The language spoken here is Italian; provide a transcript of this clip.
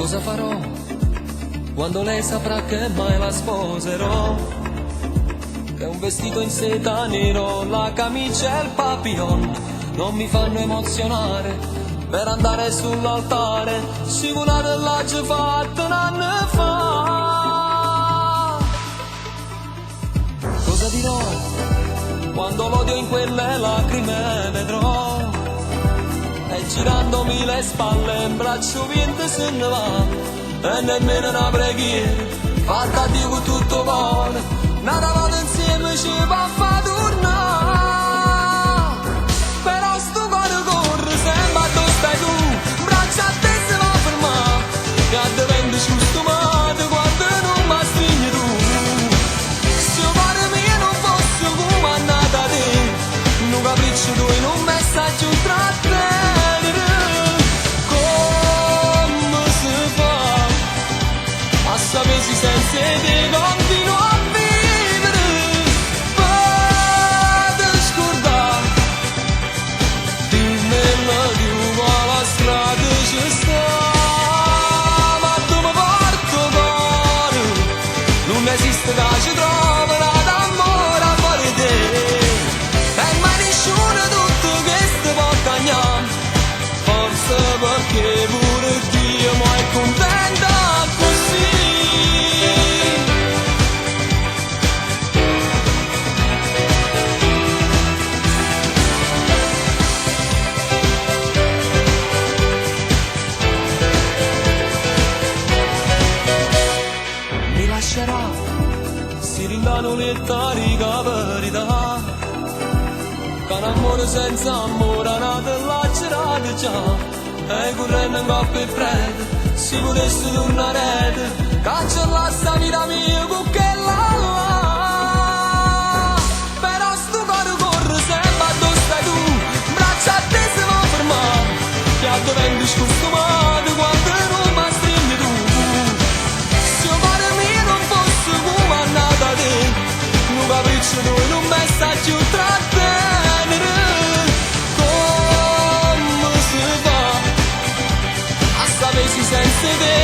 Cosa farò quando lei saprà che mai la sposerò? Che un vestito in seta nero, la camicia e il papillon non mi fanno emozionare per andare sull'altare, sicura dell'ha già fatto un anno fa. Cosa dirò quando l'odio in quelle lacrime vedrò? E girandomi le spalle in braccio niente se ne va, e nemmeno una preghiera fatta a Dio con tutto cuore, nata volta insieme ci va a fa tornare. Però sto cuore corre sempre dove stai tu, in braccio a te se va a fermare, e a te vende giusto male quando non mi stringi tu. Se il cuore mio non fosse comandato a te, un capriccio tu in un messaggio tra te. Sapessi senza te continuo a vivere, vado a scordare, dimmelo tu quale strada ci sta, ma tu mi porto cuore, non esiste che ci trovi d'amore a fuori te, e mai nessuno tutto questo può cagnare, forse perché pure Dio mi è contento così. Si rindanno le tarica verità, che un amore senza amore è nato lacerato già, e correndo in coppa e fredda si potesse tornare, cancella sta vita mia con che là. Però sto cuore corre sempre a dove stai tu, in braccio a te se va a fermare, che a dove vendi scostumato quando non mi stringi tu. Se il cuore mio non fosse comandato a te, un capriccio tu in un messaggio tra tenere, come si fa a sapessi senza te.